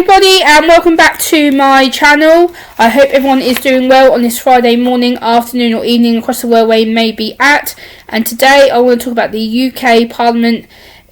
everybody, and welcome back to my channel. I hope everyone is doing well on this Friday morning, afternoon or evening across the world where you may be at. And today I want to talk about the UK Parliament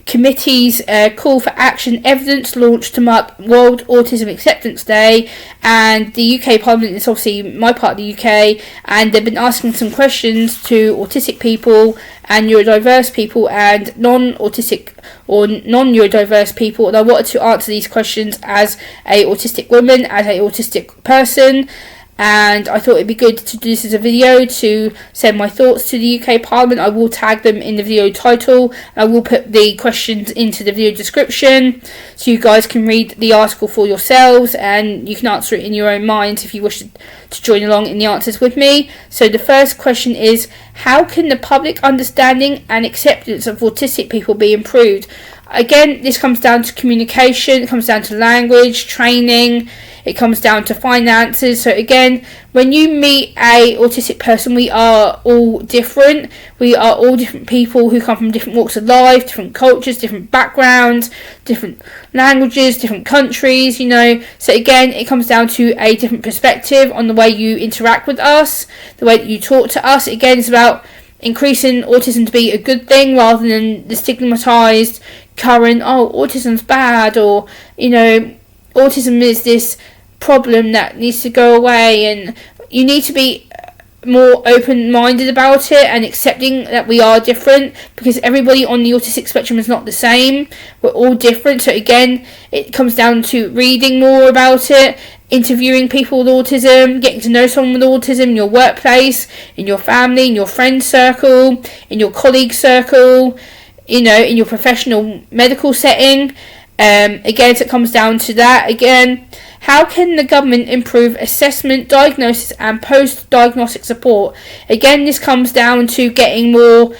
Committee's call for action evidence launched to mark World Autism Acceptance Day. And the UK Parliament is obviously my part of the UK, and they've been asking some questions to autistic people and neurodiverse people and non-autistic or non-neurodiverse people, and I wanted to answer these questions as a autistic woman, as a autistic person. And I thought it'd be good to do this as a video to send my thoughts to the UK Parliament. I will tag them in the video title. I will put the questions into the video description so you guys can read the article for yourselves and you can answer it in your own minds if you wish to join along in the answers with me. So the first question is, how can the public understanding and acceptance of autistic people be improved? Again, this comes down to communication, it comes down to language, training, it comes down to finances. So again, when you meet a autistic person, we are all different. We are all different people who come from different walks of life, different cultures, different backgrounds, different languages, different countries, you know. So again, it comes down to a different perspective on the way you interact with us, the way that you talk to us. Again, it's about increasing autism to be a good thing rather than the stigmatized current, oh, autism's bad, or, you know, autism is this problem that needs to go away. And you need to be more open-minded about it and accepting that we are different, because everybody on the autistic spectrum is not the same. We're all different. So again, it comes down to reading more about it, interviewing people with autism, getting to know someone with autism in your workplace, in your family, in your friend circle, in your colleague circle, you know, in your professional medical setting. Again, so it comes down to that. Again, how can the government improve assessment, diagnosis and post-diagnostic support? Again, this comes down to getting more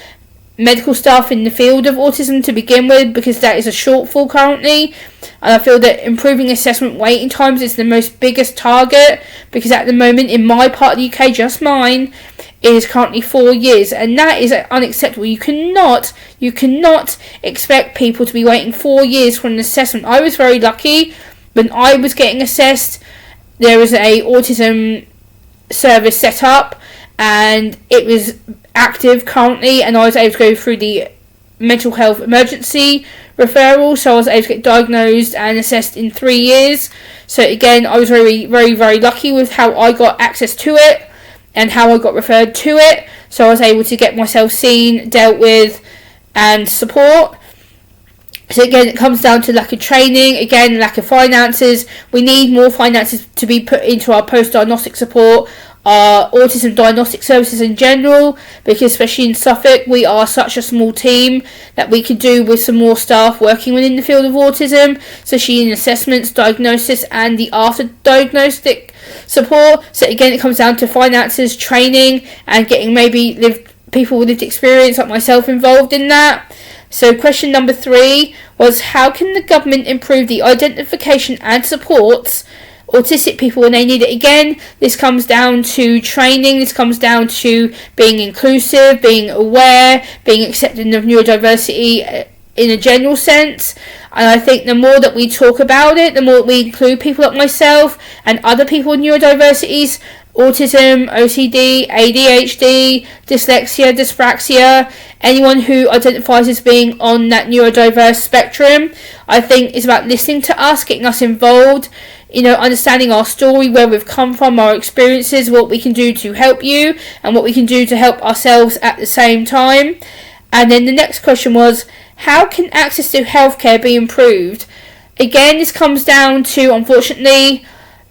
medical staff in the field of autism to begin with, because that is a shortfall currently. And I feel that improving assessment waiting times is the most biggest target, because at the moment in my part of the UK, just mine, it is currently 4 years, and that is unacceptable. You cannot expect people to be waiting 4 years for an assessment. I was very lucky when I was getting assessed. There was a autism service set up and it was active currently, and I was able to go through the mental health emergency referral, so I was able to get diagnosed and assessed in 3 years. So again, I was very, very, very lucky with how I got access to it and how I got referred to it. So I was able to get myself seen, dealt with and support. So again, it comes down to lack of training, again, lack of finances. We need more finances to be put into our post-diagnostic support, our autism diagnostic services in general, because especially in Suffolk, we are such a small team that we could do with some more staff working within the field of autism, especially in assessments, diagnosis and the after-diagnostic support. So again, it comes down to finances, training and getting maybe people with lived experience like myself involved in that. So question number 3 was, how can the government improve the identification and supports autistic people when they need it? Again, this comes down to training, this comes down to being inclusive, being aware, being accepting of neurodiversity in a general sense. And I think the more that we talk about it, the more that we include people like myself and other people with neurodiversities, autism, OCD, ADHD, dyslexia, dyspraxia, anyone who identifies as being on that neurodiverse spectrum, I think it's about listening to us, getting us involved, you know, understanding our story, where we've come from, our experiences, what we can do to help you and what we can do to help ourselves at the same time. And then the next question was, how can access to healthcare be improved? Again, this comes down to, unfortunately,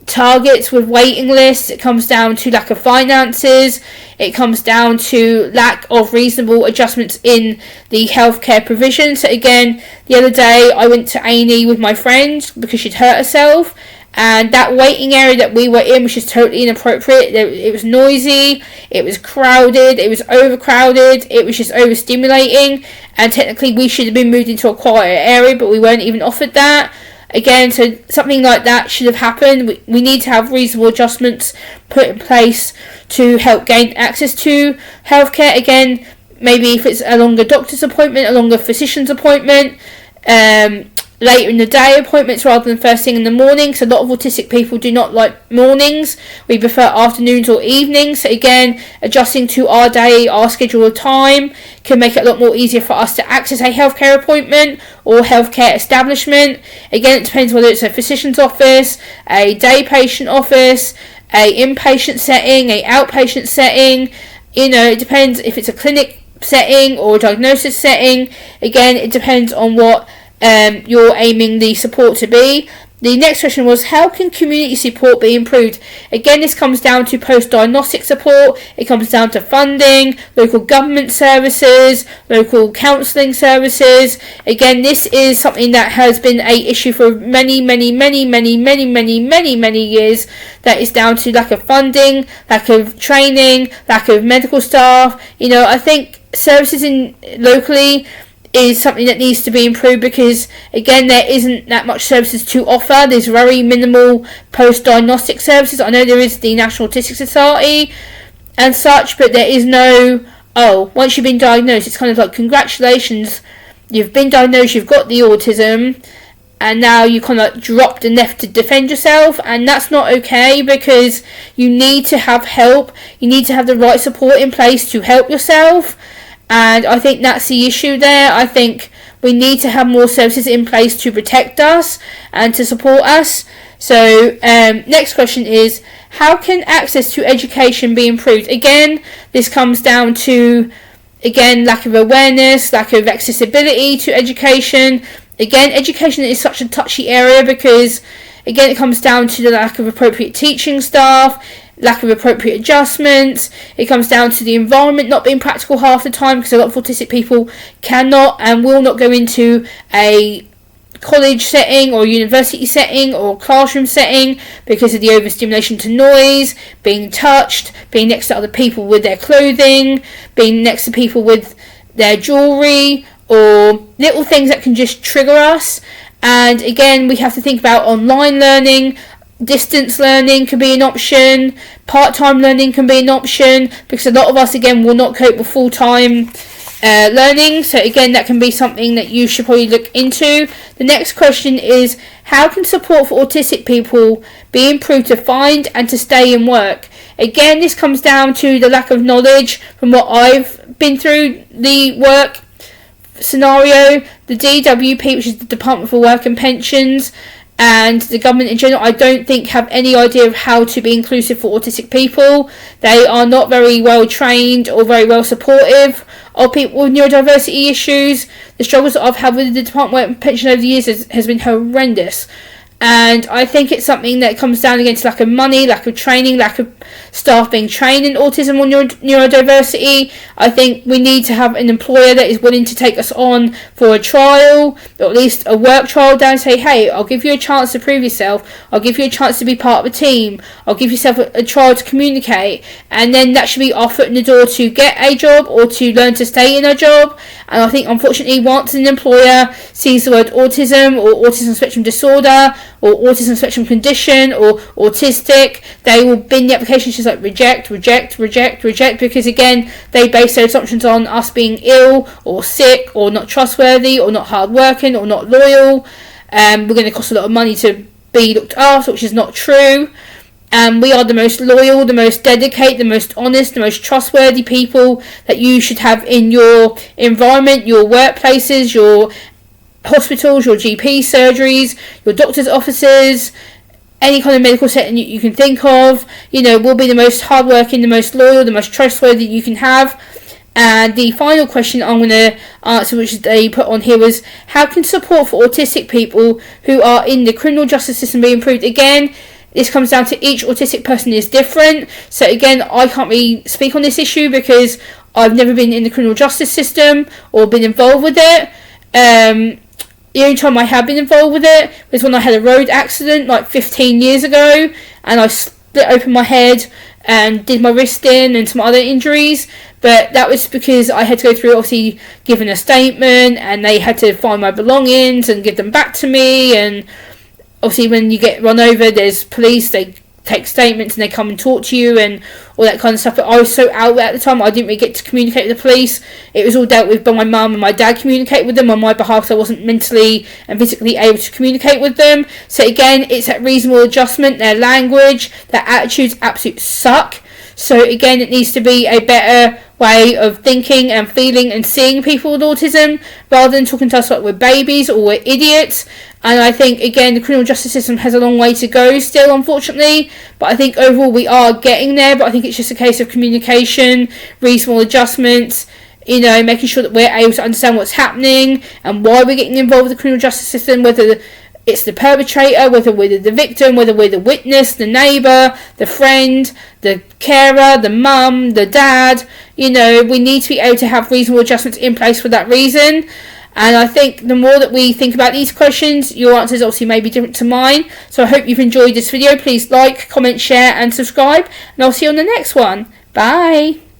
targets with waiting lists. It comes down to lack of finances. It comes down to lack of reasonable adjustments in the healthcare provision. So again, the other day I went to A&E with my friend because she'd hurt herself, and that waiting area that we were in was just totally inappropriate. It was noisy, it was crowded, it was overcrowded, it was just overstimulating, and technically we should have been moved into a quieter area, but we weren't even offered that. Again, so something like that should have happened. We need to have reasonable adjustments put in place to help gain access to healthcare. Again, maybe if it's a longer doctor's appointment, a longer physician's appointment, later in the day appointments rather than first thing in the morning. So a lot of autistic people do not like mornings. We prefer afternoons or evenings. So again, adjusting to our day, our schedule of time can make it a lot more easier for us to access a healthcare appointment or healthcare establishment. Again, it depends whether it's a physician's office, a day patient office, a inpatient setting, a outpatient setting. It depends if it's a clinic setting or a diagnosis setting. Again, it depends on what you're aiming the support to be. The next question was, how can community support be improved? Again, this comes down to post-diagnostic support. It comes down to funding, local government services, local counselling services. Again, this is something that has been an issue for many years. That is down to lack of funding, lack of training, lack of medical staff. I think services locally is something that needs to be improved, because again, there isn't that much services to offer. There's very minimal post-diagnostic services. I know there is the National Autistic Society and such, but there is no, once you've been diagnosed, it's kind of like, congratulations, you've been diagnosed, you've got the autism, and now you kind of dropped and left to defend yourself. And that's not okay, because you need to have help. You need to have the right support in place to help yourself. And I think that's the issue there. I think we need to have more services in place to protect us and to support us. So next question is, how can access to education be improved? Again, this comes down to, lack of awareness, lack of accessibility to education. Again, education is such a touchy area, because again, it comes down to the lack of appropriate teaching staff, lack of appropriate adjustments. It comes down to the environment not being practical half the time, because a lot of autistic people cannot and will not go into a college setting or university setting or classroom setting because of the overstimulation to noise, being touched, being next to other people with their clothing, being next to people with their jewellery, or little things that can just trigger us. And again, we have to think about online learning. Distance learning can be an option. Part-time learning can be an option, because a lot of us, again, will not cope with full-time learning. So again, that can be something that you should probably look into. The next question is, how can support for autistic people be improved to find and to stay in work? Again, this comes down to the lack of knowledge. From what I've been through the work scenario, the DWP, which is the Department for Work and Pensions, and the government in general, I don't think have any idea of how to be inclusive for autistic people. They are not very well trained or very well supportive of people with neurodiversity issues. The struggles that I've had with the Department of Work and Pension over the years has been horrendous. And I think it's something that comes down against lack of money, lack of training, lack of staff being trained in autism or neurodiversity. I think we need to have an employer that is willing to take us on for a trial, or at least a work trial, down and say, hey, I'll give you a chance to prove yourself. I'll give you a chance to be part of a team. I'll give yourself a trial to communicate. And then that should be our foot in the door to get a job or to learn to stay in a job. And I think, unfortunately, once an employer sees the word autism or autism spectrum disorder or autism spectrum condition or autistic, they will bin the application. Just like reject, because again, they base their assumptions on us being ill or sick or not trustworthy or not hardworking or not loyal. We're going to cost a lot of money to be looked after, which is not true. We are the most loyal, the most dedicated, the most honest, the most trustworthy people that you should have in your environment, your workplaces, your hospitals, your GP surgeries, your doctor's offices, any kind of medical setting you can think of. Will be the most hardworking, the most loyal, the most trustworthy you can have. And the final question I'm going to answer, which they put on here, was, how can support for autistic people who are in the criminal justice system be improved? Again, this comes down to each autistic person is different. So again, I can't really speak on this issue because I've never been in the criminal justice system or been involved with it. The only time I have been involved with it was when I had a road accident like 15 years ago, and I split open my head and did my wrist in and some other injuries. But that was because I had to go through, obviously, giving a statement, and they had to find my belongings and give them back to me. And obviously, when you get run over, there's police, they take statements and they come and talk to you and all that kind of stuff. But I was so out at the time, I didn't really get to communicate with the police. It was all dealt with by my mum and my dad communicate with them on my behalf, so I wasn't mentally and physically able to communicate with them. So again, it's that reasonable adjustment. Their language, their attitudes absolutely suck. So again, it needs to be a better way of thinking and feeling and seeing people with autism, rather than talking to us like we're babies or we're idiots. And I think, again, the criminal justice system has a long way to go still, unfortunately. But I think overall we are getting there. But I think it's just a case of communication, reasonable adjustments, making sure that we're able to understand what's happening and why we're getting involved with the criminal justice system, whether it's the perpetrator, whether we're the victim, whether we're the witness, the neighbour, the friend, the carer, the mum, the dad. We need to be able to have reasonable adjustments in place for that reason. And I think the more that we think about these questions, your answers obviously may be different to mine. So I hope you've enjoyed this video. Please like, comment, share and subscribe. And I'll see you on the next one. Bye.